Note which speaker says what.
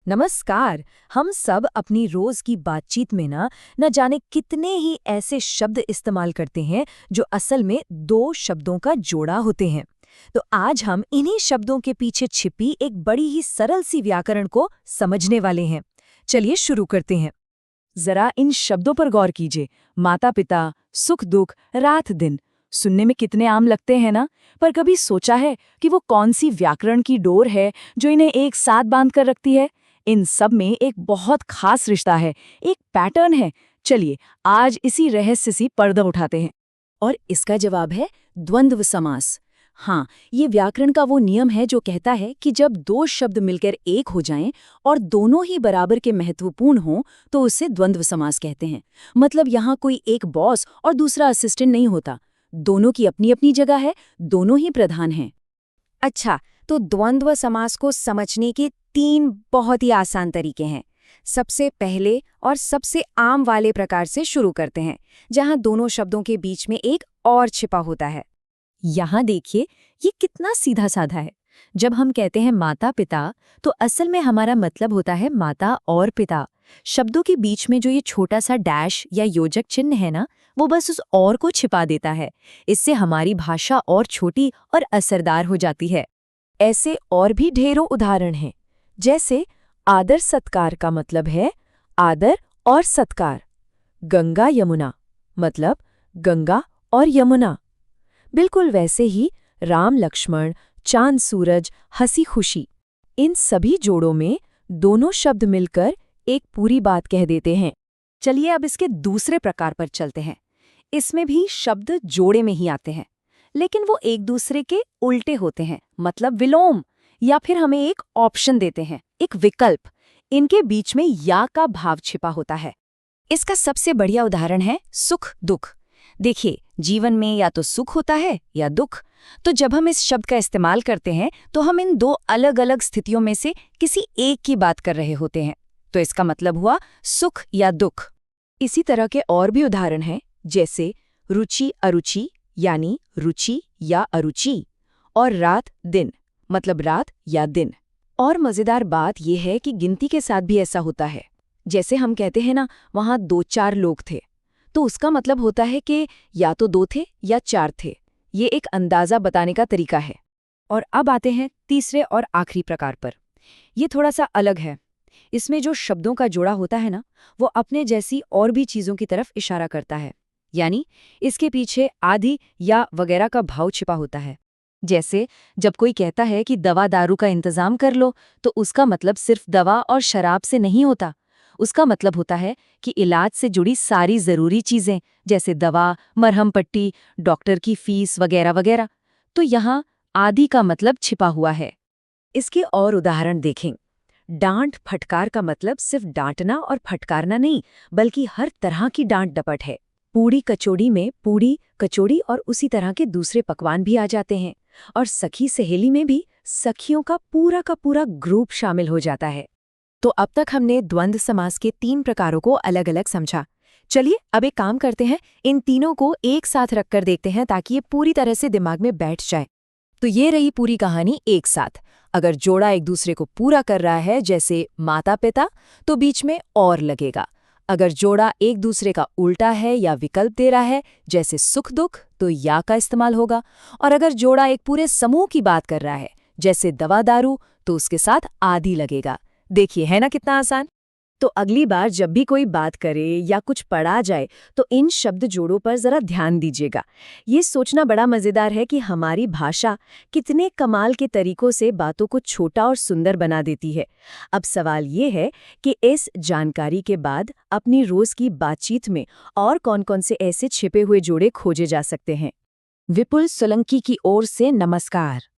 Speaker 1: नमस्कार। हम सब अपनी रोज की बातचीत में न जाने कितने ही ऐसे शब्द इस्तेमाल करते हैं जो असल में दो शब्दों का जोड़ा होते हैं। तो आज हम इन्हीं शब्दों के पीछे छिपी एक बड़ी ही सरल सी व्याकरण को समझने वाले हैं। चलिए शुरू करते हैं। जरा इन शब्दों पर गौर कीजिए। माता पिता, सुख दुख, रात दिन। सुनने में कितने आम लगते हैं ना, पर कभी सोचा है कि वो कौन सी व्याकरण की डोर है जो इन्हें एक साथ बांध कर रखती है? इन सब में एक बहुत खास रिश्ता है, एक पैटर्न है। चलिए आज इसी रहस्य सी पर्दा उठाते हैं। और इसका जवाब है द्वंद्व समास। हाँ, ये व्याकरण का वो नियम है जो कहता है कि जब दो शब्द मिलकर एक हो जाएं और दोनों ही बराबर के महत्वपूर्ण हों तो उसे द्वंद्व समास कहते हैं। मतलब यहाँ कोई एक बॉस और दूसरा असिस्टेंट नहीं होता, दोनों की अपनी अपनी जगह है, दोनों ही प्रधान हैं।
Speaker 2: अच्छा, तो द्वंद्व समास को समझने के तीन बहुत ही आसान तरीके हैं। सबसे पहले और सबसे आम वाले प्रकार से शुरू करते हैं, जहां दोनों शब्दों के बीच में एक और छिपा होता है।
Speaker 1: यहाँ देखिए, ये कितना सीधा साधा है। जब हम कहते हैं माता पिता, तो असल में हमारा मतलब होता है माता और पिता। शब्दों के बीच में जो ये छोटा सा डैश या योजक चिन्ह है ना, वो बस उस और को छिपा देता है। इससे हमारी भाषा और छोटी और असरदार हो जाती है। ऐसे और भी ढेरों उदाहरण हैं, जैसे आदर सत्कार का मतलब है आदर और सत्कार। गंगा यमुना मतलब गंगा और यमुना। बिल्कुल वैसे ही राम लक्ष्मण, चांद सूरज, हंसी खुशी। इन सभी जोड़ों में दोनों शब्द मिलकर एक पूरी बात कह देते हैं। चलिए अब इसके दूसरे प्रकार पर चलते हैं। इसमें भी शब्द जोड़े में ही आते हैं, लेकिन वो एक दूसरे के उल्टे होते हैं, मतलब विलोम, या फिर हमें एक ऑप्शन देते हैं, एक विकल्प। इनके बीच में या का भाव छिपा होता है। इसका सबसे बढ़िया उदाहरण है सुख दुख। देखिए, जीवन में या तो सुख होता है या दुख। तो जब हम इस शब्द का इस्तेमाल करते हैं तो हम इन दो अलग अलग स्थितियों में से किसी एक की बात कर रहे होते हैं। तो इसका मतलब हुआ सुख या दुख। इसी तरह के और भी उदाहरण हैं, जैसे रुचि अरुचि यानी रुचि या अरुचि, और रात दिन मतलब रात या दिन। और मजेदार बात यह है कि गिनती के साथ भी ऐसा होता है। जैसे हम कहते हैं ना, वहां 2-4 लोग थे, तो उसका मतलब होता है कि या तो 2 थे या 4 थे। ये एक अंदाजा बताने का तरीका है। और अब आते हैं तीसरे और आखिरी प्रकार पर। ये थोड़ा सा अलग है। इसमें जो शब्दों का जोड़ा होता है ना, वो अपने जैसी और भी चीजों की तरफ इशारा करता है। यानी इसके पीछे आदि या वगैरह का भाव छिपा होता है। जैसे जब कोई कहता है कि दवा दारू का इंतजाम कर लो, तो उसका मतलब सिर्फ दवा और शराब से नहीं होता। उसका मतलब होता है कि इलाज से जुड़ी सारी जरूरी चीजें, जैसे दवा, मरहम पट्टी, डॉक्टर की फीस वगैरह वगैरह। तो यहाँ आदि का मतलब छिपा हुआ है। इसके और उदाहरण देखें। डांट फटकार का मतलब सिर्फ डांटना और फटकारना नहीं, बल्कि हर तरह की डांट डपट है। पूड़ी कचौड़ी में पूड़ी, कचौड़ी और उसी तरह के दूसरे पकवान भी आ जाते हैं। और सखी सहेली में भी सखियों का पूरा ग्रुप शामिल हो जाता है। तो अब तक हमने द्वंद्व समास के 3 प्रकारों को अलग अलग समझा। चलिए अब एक काम करते हैं, इन तीनों को एक साथ रखकर देखते हैं ताकि ये पूरी तरह से दिमाग में बैठ जाए। तो ये रही पूरी कहानी एक साथ। अगर जोड़ा एक दूसरे को पूरा कर रहा है, जैसे माता पिता, तो बीच में और लगेगा। अगर जोड़ा एक दूसरे का उल्टा है या विकल्प दे रहा है, जैसे सुख दुख, तो या का इस्तेमाल होगा। और अगर जोड़ा एक पूरे समूह की बात कर रहा है, जैसे दवा दारू, तो उसके साथ आदि लगेगा। देखिए, है ना कितना आसान। तो अगली बार जब भी कोई बात करे या कुछ पढ़ा जाए, तो इन शब्द जोड़ों पर जरा ध्यान दीजिएगा। ये सोचना बड़ा मजेदार है कि हमारी भाषा कितने कमाल के तरीकों से बातों को छोटा और सुंदर बना देती है। अब सवाल ये है कि इस जानकारी के बाद अपनी रोज की बातचीत में और कौन-कौन से ऐसे छिपे हुए जोड़े खोजे जा सकते हैं। विपुल सोलंकी की ओर से नमस्कार।